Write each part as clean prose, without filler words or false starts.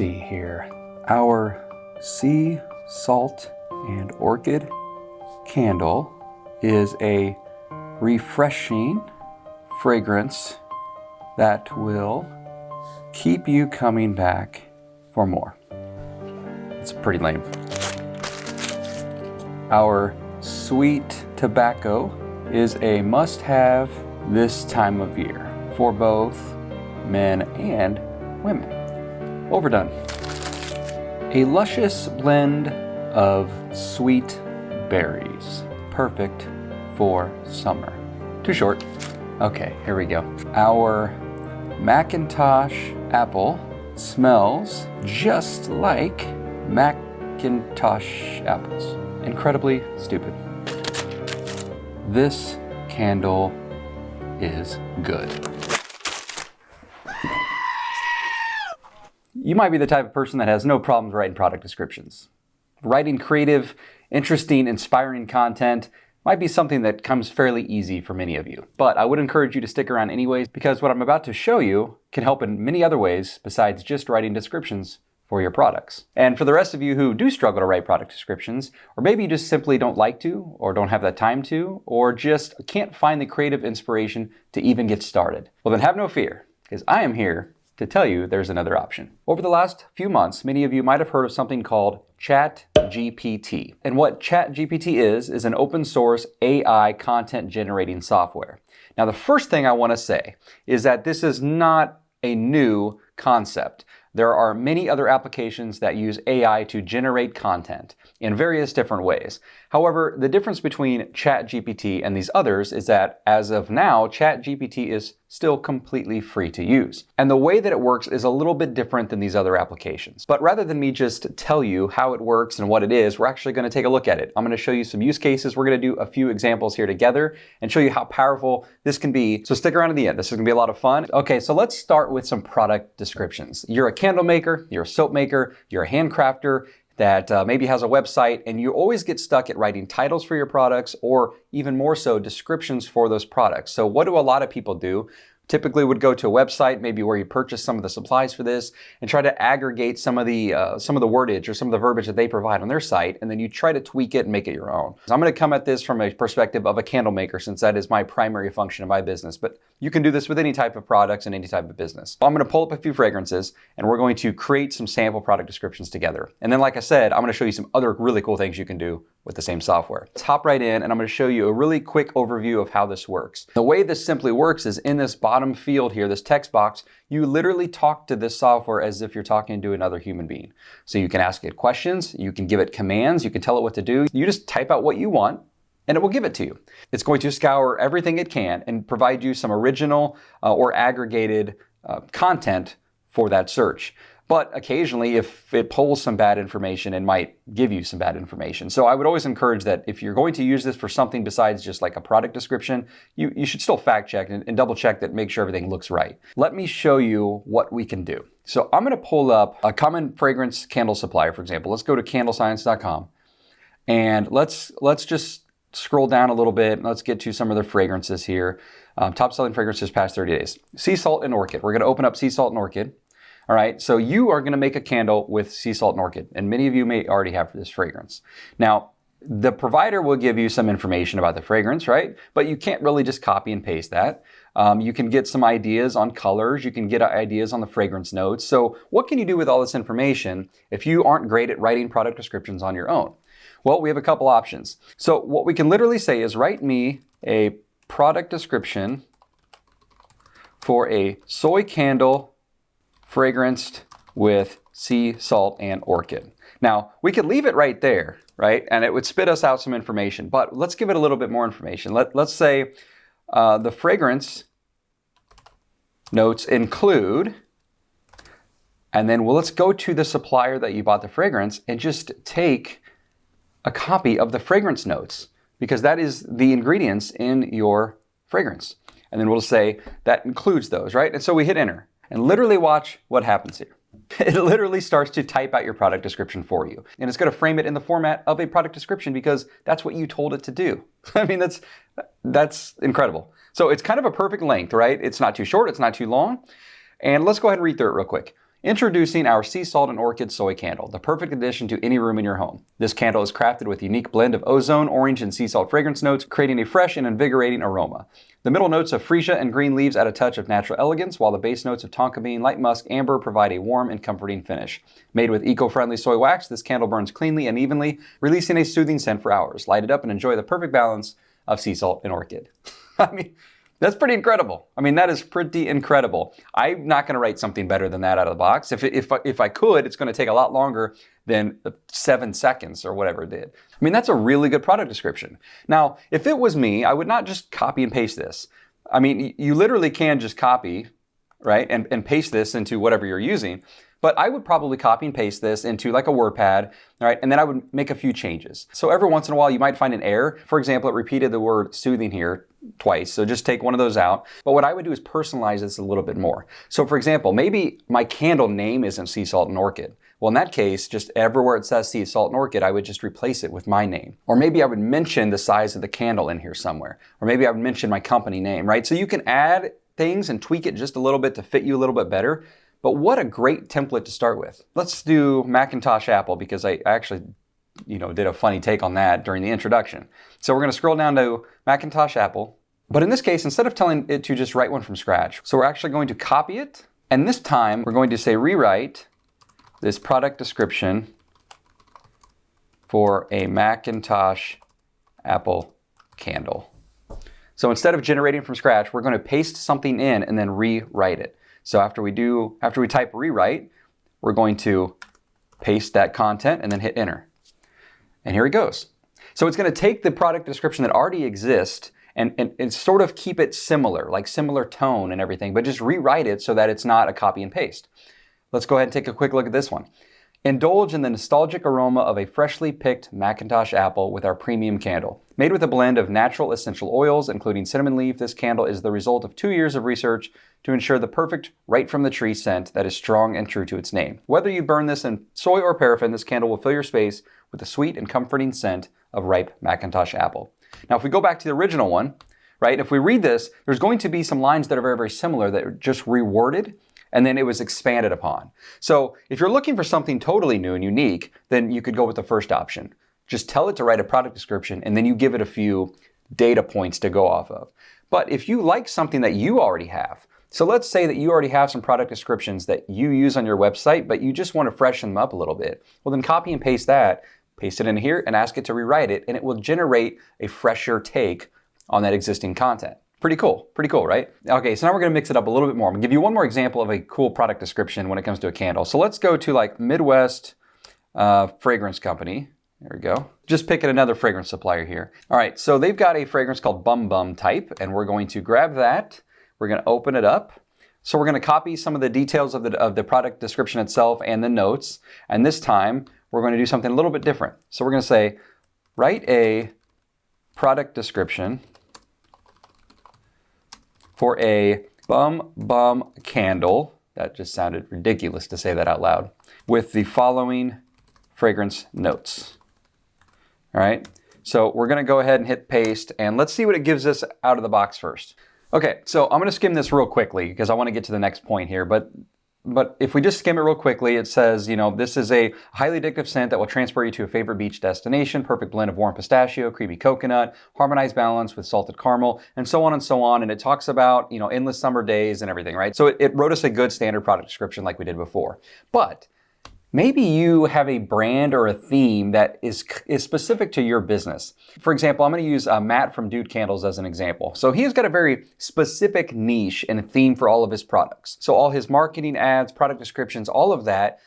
see here. Our sea salt and orchid candle is a refreshing fragrance that will keep you coming back for more. It's pretty lame. Our sweet tobacco is a must-have this time of year for both men and women. Overdone. A luscious blend of sweet berries, perfect for summer. Too short. Okay, here we go. Our Macintosh apple smells just like Macintosh apples. Incredibly stupid. This candle is good. You might be the type of person that has no problems writing product descriptions. Writing creative, interesting, inspiring content might be something that comes fairly easy for many of you. But I would encourage you to stick around anyways, because what I'm about to show you can help in many other ways besides just writing descriptions for your products. And for the rest of you who do struggle to write product descriptions, or maybe you just simply don't like to, or don't have that time to, or just can't find the creative inspiration to even get started, well then have no fear, because I am here to tell you there's another option. Over the last few months, many of you might have heard of something called ChatGPT. And what ChatGPT is an open source AI content generating software. Now the first thing I want to say is that this is not a new concept. There are many other applications that use AI to generate content in various different ways. However, the difference between ChatGPT and these others is that as of now, ChatGPT is still completely free to use. And the way that it works is a little bit different than these other applications. But rather than me just tell you how it works and what it is, we're actually going to take a look at it. I'm going to show you some use cases. We're going to do a few examples here together and show you how powerful this can be. So stick around to the end. This is going to be a lot of fun. Okay, so let's start with some product descriptions. You're a candle maker, you're a soap maker, you're a handcrafter that maybe has a website, and you always get stuck at writing titles for your products, or even more so, descriptions for those products. So what do a lot of people do? Typically would go to a website, maybe where you purchase some of the supplies for this, and try to aggregate some of the wordage or some of the verbiage that they provide on their site, and then you try to tweak it and make it your own. So I'm going to come at this from a perspective of a candle maker, since that is my primary function of my business, but you can do this with any type of products and any type of business. I'm going to pull up a few fragrances, and we're going to create some sample product descriptions together. And then, like I said, I'm going to show you some other really cool things you can do with the same software. Let's hop right in, and I'm going to show you a really quick overview of how this works. The way this simply works is in this bottom field here, this text box, you literally talk to this software as if you're talking to another human being. So you can ask it questions, you can give it commands, you can tell it what to do. You just type out what you want, and it will give it to you. It's going to scour everything it can and provide you some original or aggregated content for that search. But occasionally, if it pulls some bad information, it might give you some bad information. So I would always encourage that if you're going to use this for something besides just like a product description, you should still fact check and double check that, make sure everything looks right. Let me show you what we can do. So I'm going to pull up a common fragrance candle supplier, for example. Let's go to candlescience.com, and let's just scroll down a little bit. And let's get to some of the fragrances here. Top selling fragrances past 30 days. Sea salt and orchid. We're going to open up sea salt and orchid. All right, so you are going to make a candle with sea salt and orchid, and many of you may already have this fragrance. Now, the provider will give you some information about the fragrance, right? But you can't really just copy and paste that. You can get some ideas on colors. You can get ideas on the fragrance notes. So what can you do with all this information if you aren't great at writing product descriptions on your own? Well, we have a couple options. So what we can literally say is, write me a product description for a soy candle fragranced with sea salt and orchid. Now, we could leave it right there, right? And it would spit us out some information, but let's give it a little bit more information. Let's say the fragrance notes include, and then let's go to the supplier that you bought the fragrance and just take a copy of the fragrance notes, because that is the ingredients in your fragrance. And then we'll say that includes those, right? And so we hit enter. And literally watch what happens here. It literally starts to type out your product description for you. And it's going to frame it in the format of a product description because that's what you told it to do. I mean, that's incredible. So it's kind of a perfect length, right? It's not too short, it's not too long. And let's go ahead and read through it real quick. Introducing our sea salt and orchid soy candle, the perfect addition to any room in your home. This candle is crafted with a unique blend of ozone, orange, and sea salt fragrance notes, creating a fresh and invigorating aroma. The middle notes of freesia and green leaves add a touch of natural elegance, while the base notes of tonka bean, light musk, amber provide a warm and comforting finish. Made with eco-friendly soy wax, this candle burns cleanly and evenly, releasing a soothing scent for hours. Light it up and enjoy the perfect balance of sea salt and orchid. I mean, that's pretty incredible. I mean, that is pretty incredible. I'm not going to write something better than that out of the box. If I could, it's going to take a lot longer than 7 seconds or whatever it did. I mean, that's a really good product description. Now, if it was me, I would not just copy and paste this. I mean, you literally can just copy, right, and paste this into whatever you're using. But I would probably copy and paste this into like a WordPad, all right, and then I would make a few changes. So every once in a while, you might find an error. For example, it repeated the word soothing here twice, so just take one of those out. But what I would do is personalize this a little bit more. So for example, maybe my candle name isn't sea salt and orchid. Well, in that case, just everywhere it says sea salt and orchid, I would just replace it with my name. Or maybe I would mention the size of the candle in here somewhere. Or maybe I would mention my company name, right? So you can add things and tweak it just a little bit to fit you a little bit better. But what a great template to start with. Let's do Macintosh Apple because I actually, did a funny take on that during the introduction. So we're going to scroll down to Macintosh Apple. But in this case, instead of telling it to just write one from scratch, so we're actually going to copy it. And this time we're going to say rewrite this product description for a Macintosh Apple candle. So instead of generating from scratch, we're going to paste something in and then rewrite it. So after we type rewrite, we're going to paste that content and then hit enter. And here it goes. So it's going to take the product description that already exists and sort of keep it similar, like similar tone and everything, but just rewrite it so that it's not a copy and paste. Let's go ahead and take a quick look at this one. Indulge in the nostalgic aroma of a freshly picked Macintosh apple with our premium candle. Made with a blend of natural essential oils, including cinnamon leaf, this candle is the result of 2 years of research to ensure the perfect right from the tree scent that is strong and true to its name. Whether you burn this in soy or paraffin, this candle will fill your space with the sweet and comforting scent of ripe Macintosh apple. Now, if we go back to the original one, right, if we read this, there's going to be some lines that are very, very similar that are just reworded, and then it was expanded upon. So if you're looking for something totally new and unique, then you could go with the first option. Just tell it to write a product description, and then you give it a few data points to go off of. But if you like something that you already have, so let's say that you already have some product descriptions that you use on your website, but you just want to freshen them up a little bit. Well, then copy and paste that, paste it in here, and ask it to rewrite it, and it will generate a fresher take on that existing content. Pretty cool, right? Okay, so now we're gonna mix it up a little bit more. I'm gonna give you one more example of a cool product description when it comes to a candle. So let's go to like Midwest Fragrance Company. There we go. Just picking another fragrance supplier here. All right, so they've got a fragrance called Bum Bum Type, and we're going to grab that. We're gonna open it up. So we're gonna copy some of the details of the product description itself and the notes. And this time, we're gonna do something a little bit different. So we're gonna say, write a product description for a Bum Bum candle. That just sounded ridiculous to say that out loud. With the following fragrance notes. All right, so we're gonna go ahead and hit paste, and let's see what it gives us out of the box first. Okay, so I'm gonna skim this real quickly because I wanna get to the next point here, but if we just skim it real quickly, it says, this is a highly addictive scent that will transport you to a favorite beach destination, perfect blend of warm pistachio, creamy coconut, harmonized balance with salted caramel, and so on and so on. And it talks about, endless summer days and everything, right? So it wrote us a good standard product description like we did before. But maybe you have a brand or a theme that is specific to your business. For example, I'm going to use Matt from Dude Candles as an example. So he's got a very specific niche and theme for all of his products. So all his marketing ads, product descriptions, all of that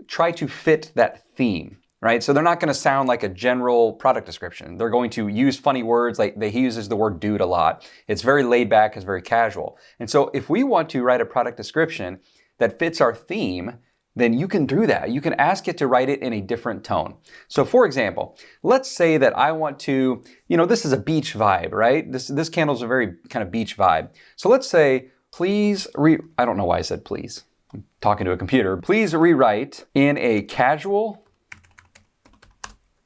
try to fit that theme, right? So they're not going to sound like a general product description. They're going to use funny words, like he uses the word dude a lot. It's very laid back, it's very casual. And so if we want to write a product description that fits our theme, then you can do that. You can ask it to write it in a different tone. So for example, let's say that I want to, this is a beach vibe, right? This candle's a very kind of beach vibe. So let's say, I don't know why I said please. I'm talking to a computer. Please rewrite in a casual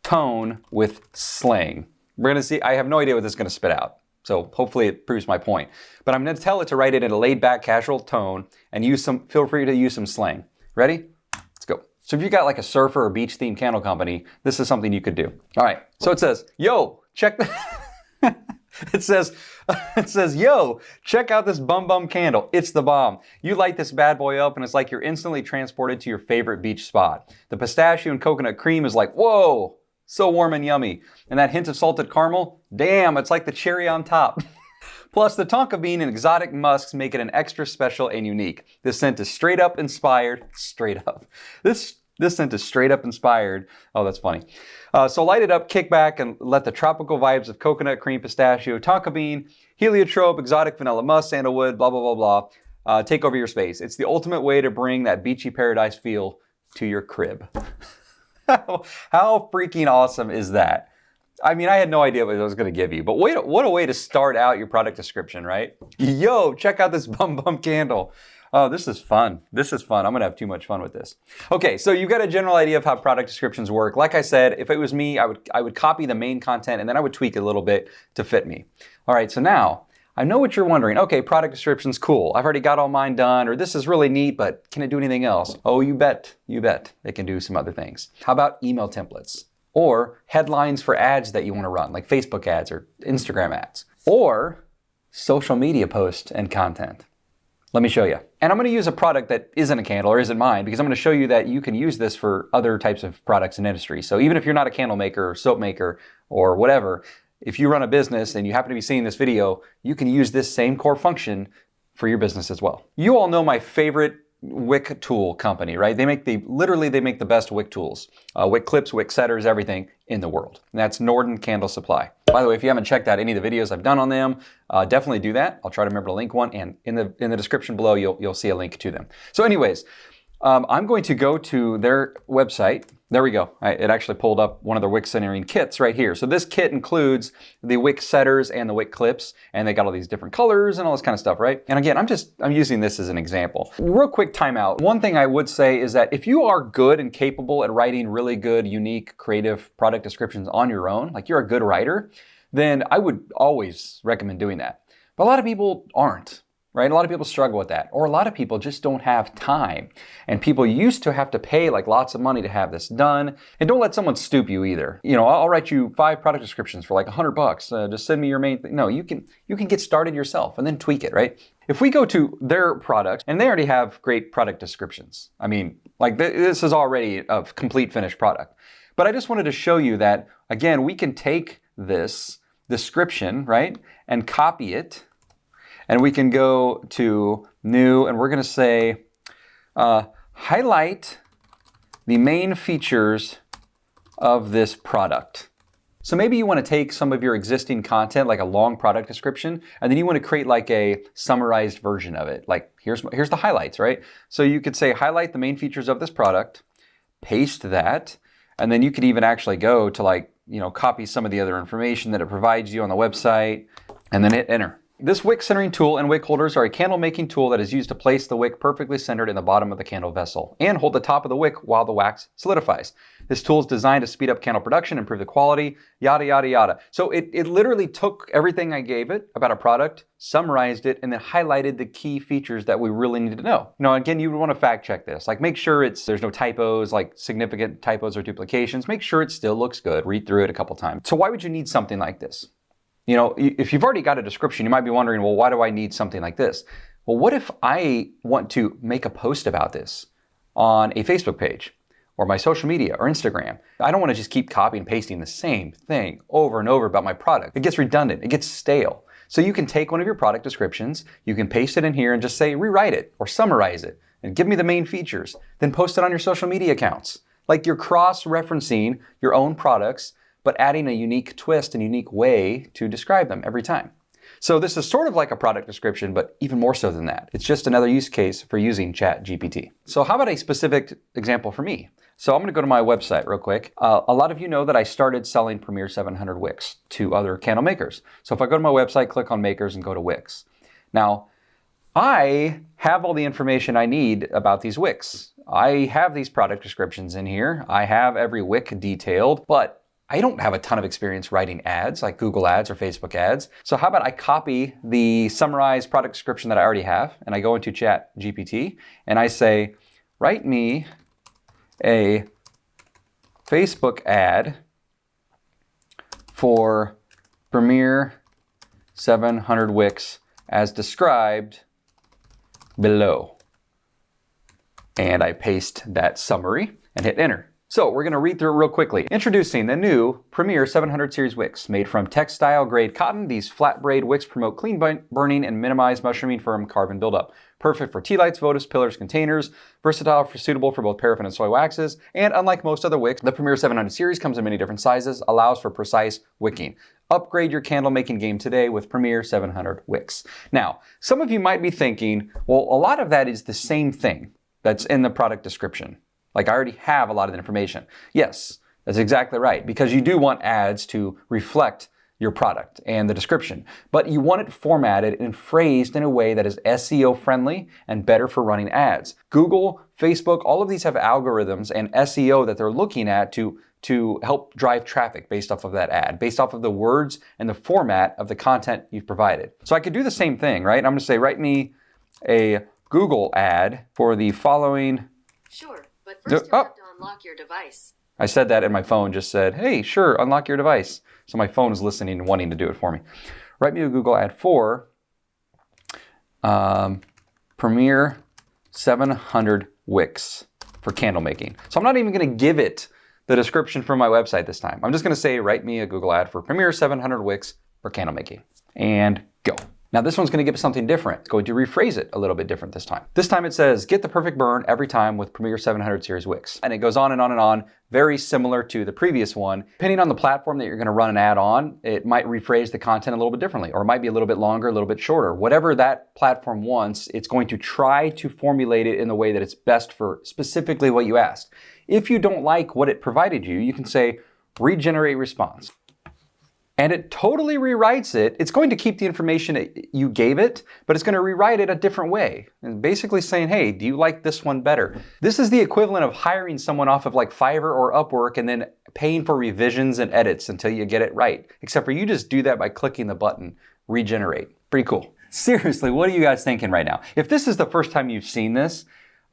tone with slang. We're gonna see, I have no idea what this is gonna spit out. So hopefully it proves my point. But I'm gonna tell it to write it in a laid back, casual tone and feel free to use some slang. Ready? Let's go. So if you got like a surfer or beach themed candle company, this is something you could do. All right. So it says, yo, check the it says, yo, check out this bum candle. It's the bomb. You light this bad boy up and it's like you're instantly transported to your favorite beach spot. The pistachio and coconut cream is like, whoa, so warm and yummy. And that hint of salted caramel, damn, it's like the cherry on top. Plus, the tonka bean and exotic musks make it an extra special and unique. This scent is straight up inspired. Straight up. This scent is straight up inspired. Oh, that's funny. So light it up, kick back, and let the tropical vibes of coconut, cream, pistachio, tonka bean, heliotrope, exotic vanilla musk, sandalwood, blah, blah, blah, blah, take over your space. It's the ultimate way to bring that beachy paradise feel to your crib. How freaking awesome is that? I mean, I had no idea what I was going to give you, but what a way to start out your product description, right? Yo, check out this bum candle. Oh, this is fun. This is fun. I'm going to have too much fun with this. Okay, so you've got a general idea of how product descriptions work. Like I said, if it was me, I would copy the main content and then I would tweak it a little bit to fit me. All right, so now I know what you're wondering. Okay, product description's cool. I've already got all mine done, or this is really neat, but can it do anything else? Oh, you bet. You bet. It can do some other things. How about email templates? Or headlines for ads that you want to run, like Facebook ads or Instagram ads? Or social media posts and content? Let me show you. And I'm going to use a product that isn't a candle or isn't mine because I'm going to show you that you can use this for other types of products and industries. So even if you're not a candle maker or soap maker or whatever, if you run a business and you happen to be seeing this video, you can use this same core function for your business as well. You all know my favorite wick tool company, right? They make the best wick tools, wick clips, wick setters, everything in the world. And that's Norden Candle Supply. By the way, if you haven't checked out any of the videos I've done on them, definitely do that. I'll try to remember to link one, and in the description below, you'll see a link to them. So anyways, I'm going to go to their website. There we go. It actually pulled up one of their wick centering kits right here. So this kit includes the wick setters and the wick clips, and they got all these different colors and all this kind of stuff, right? And again, I'm using this as an example. Real quick timeout. One thing I would say is that if you are good and capable at writing really good, unique, creative product descriptions on your own, like you're a good writer, then I would always recommend doing that. But a lot of people aren't. Right? A lot of people struggle with that, or a lot of people just don't have time. And people used to have to pay like lots of money to have this done. And don't let someone stoop you either. You know, I'll write you 5 product descriptions for like $100. Just send me your main thing. No, you can get started yourself and then tweak it, right? If we go to their products, and they already have great product descriptions. I mean, like this is already a complete finished product. But I just wanted to show you that, again, we can take this description, right, and copy it. And we can go to new, and we're going to say, highlight the main features of this product. So maybe you want to take some of your existing content, like a long product description, and then you want to create like a summarized version of it. Like here's the highlights, right? So you could say, highlight the main features of this product, paste that, and then you could even actually go to like, copy some of the other information that it provides you on the website, and then hit enter. This wick centering tool and wick holders are a candle making tool that is used to place the wick perfectly centered in the bottom of the candle vessel and hold the top of the wick while the wax solidifies. This tool is designed to speed up candle production, improve the quality, yada, yada, yada. So it literally took everything I gave it about a product, summarized it, and then highlighted the key features that we really need to know. Again, you would want to fact check this. Like make sure there's no typos, like significant typos or duplications. Make sure it still looks good. Read through it a couple times. So why would you need something like this? If you've already got a description, you might be wondering, well, why do I need something like this? Well, what if I want to make a post about this on a Facebook page or my social media or Instagram? I don't want to just keep copying and pasting the same thing over and over about my product. It gets redundant. It gets stale. So you can take one of your product descriptions, you can paste it in here and just say, rewrite it or summarize it and give me the main features. Then post it on your social media accounts. Like you're cross-referencing your own products, but adding a unique twist and unique way to describe them every time. So this is sort of like a product description, but even more so than that. It's just another use case for using ChatGPT. So how about a specific example for me? So I'm going to go to my website real quick. A lot of you know that I started selling Premier 700 wicks to other candle makers. So if I go to my website, click on makers and go to wicks. Now, I have all the information I need about these wicks. I have these product descriptions in here. I have every wick detailed, but I don't have a ton of experience writing ads like Google ads or Facebook ads. So how about I copy the summarized product description that I already have and I go into ChatGPT and I say, write me a Facebook ad for Premiere 700 Wix as described below. And I paste that summary and hit enter. So we're going to read through it real quickly. Introducing the new Premiere 700 Series Wicks. Made from textile grade cotton, these flat braid wicks promote clean burning and minimize mushrooming firm carbon buildup. Perfect for tea lights, votives, pillars, containers. Versatile, suitable for both paraffin and soy waxes. And unlike most other wicks, the Premiere 700 series comes in many different sizes, allows for precise wicking. Upgrade your candle making game today with Premiere 700 Wicks. Now, some of you might be thinking, well, a lot of that is the same thing that's in the product description. Like I already have a lot of the information. Yes, that's exactly right, because you do want ads to reflect your product and the description, but you want it formatted and phrased in a way that is SEO friendly and better for running ads. Google, Facebook, all of these have algorithms and SEO that they're looking at to help drive traffic based off of that ad, based off of the words and the format of the content you've provided. So I could do the same thing, right? I'm going to say, write me a Google ad for the following. Sure, but first you have to unlock your device. I said that and my phone just said, hey, sure, unlock your device. So my phone is listening and wanting to do it for me. Write me a Google ad for Premiere 700 Wicks for candle making. So I'm not even going to give it the description from my website this time. I'm just going to say, write me a Google ad for Premiere 700 Wicks for candle making. And go. Now this one's going to give us something different. It's going to rephrase it a little bit different this time. This time it says, get the perfect burn every time with Premiere 700 Series Wicks. And it goes on and on and on, very similar to the previous one. Depending on the platform that you're going to run an ad on, it might rephrase the content a little bit differently, or it might be a little bit longer, a little bit shorter. Whatever that platform wants, it's going to try to formulate it in the way that it's best for specifically what you asked. If you don't like what it provided you, you can say, regenerate response. And it totally rewrites it. It's going to keep the information you gave it, but it's going to rewrite it a different way. And basically saying, hey, do you like this one better? This is the equivalent of hiring someone off of like Fiverr or Upwork and then paying for revisions and edits until you get it right. Except for you just do that by clicking the button, regenerate. Pretty cool. Seriously, what are you guys thinking right now? If this is the first time you've seen this,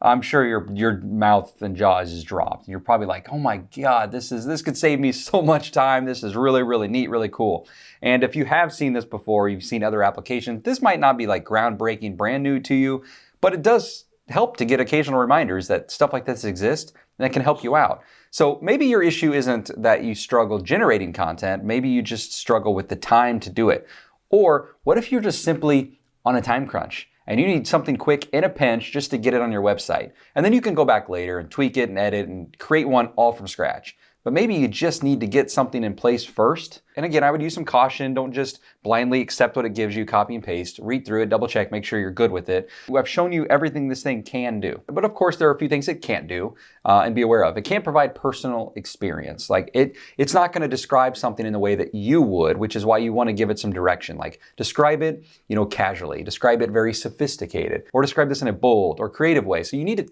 I'm sure your mouth and jaws is dropped. You're probably like, oh my God, this could save me so much time. This is really, really neat, really cool. And if you have seen this before, you've seen other applications, this might not be like groundbreaking, brand new to you, but it does help to get occasional reminders that stuff like this exists and that can help you out. So maybe your issue isn't that you struggle generating content. Maybe you just struggle with the time to do it. Or what if you're just simply on a time crunch and you need something quick in a pinch just to get it on your website? And then you can go back later and tweak it and edit and create one all from scratch. But maybe you just need to get something in place first. And again, I would use some caution. Don't just blindly accept what it gives you, copy and paste, read through it, double check, make sure you're good with it. I've shown you everything this thing can do. But of course, there are a few things it can't do and be aware of. It can't provide personal experience. Like it's not going to describe something in the way that you would, which is why you want to give it some direction. Like describe it, casually, describe it very sophisticated, or describe this in a bold or creative way. So you need to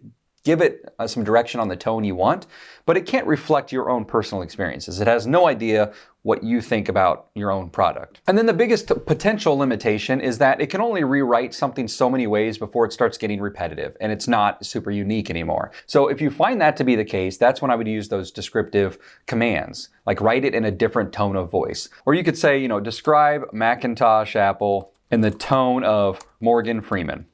give it some direction on the tone you want, but it can't reflect your own personal experiences. It has no idea what you think about your own product. And then the biggest potential limitation is that it can only rewrite something so many ways before it starts getting repetitive and it's not super unique anymore. So if you find that to be the case, that's when I would use those descriptive commands, like write it in a different tone of voice. Or you could say, describe Macintosh Apple in the tone of Morgan Freeman.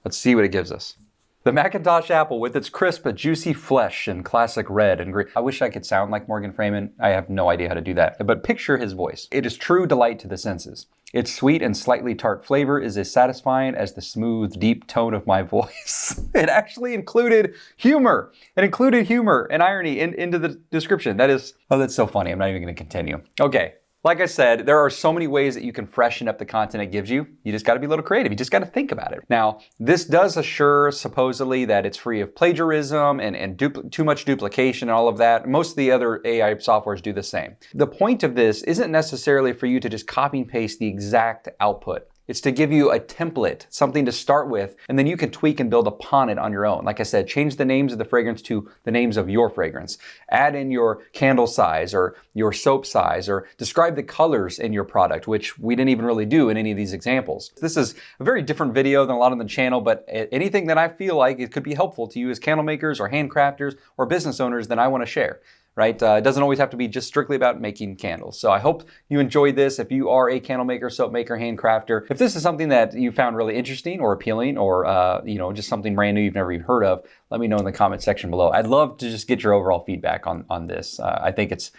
Let's see what it gives us. The Macintosh Apple with its crisp, juicy flesh and classic red and green. I wish I could sound like Morgan Freeman. I have no idea how to do that. But picture his voice. It is true delight to the senses. Its sweet and slightly tart flavor is as satisfying as the smooth, deep tone of my voice. It actually included humor. It included humor and irony into the description. That's so funny. I'm not even going to continue. Okay. Like I said, there are so many ways that you can freshen up the content it gives you. You just got to be a little creative. You just got to think about it. Now, this does assure supposedly that it's free of plagiarism and too much duplication and all of that. Most of the other AI softwares do the same. The point of this isn't necessarily for you to just copy and paste the exact output. It's to give you a template, something to start with, and then you can tweak and build upon it on your own. Like I said, change the names of the fragrance to the names of your fragrance. Add in your candle size or your soap size, or describe the colors in your product, which we didn't even really do in any of these examples. This is a very different video than a lot on the channel, but anything that I feel like it could be helpful to you as candle makers or handcrafters or business owners, then I want to share. Right? It doesn't always have to be just strictly about making candles. So I hope you enjoyed this. If you are a candle maker, soap maker, handcrafter, if this is something that you found really interesting or appealing, or just something brand new you've never even heard of, let me know in the comment section below. I'd love to just get your overall feedback on this. I think it's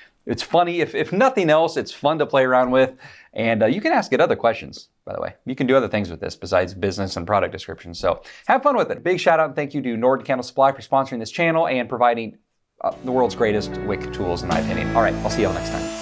funny. If nothing else, it's fun to play around with. And you can ask it other questions, by the way. You can do other things with this besides business and product descriptions. So have fun with it. Big shout out and thank you to Norden Candle Supply for sponsoring this channel and providing the world's greatest wick tools, in my opinion. All right, I'll see y'all next time.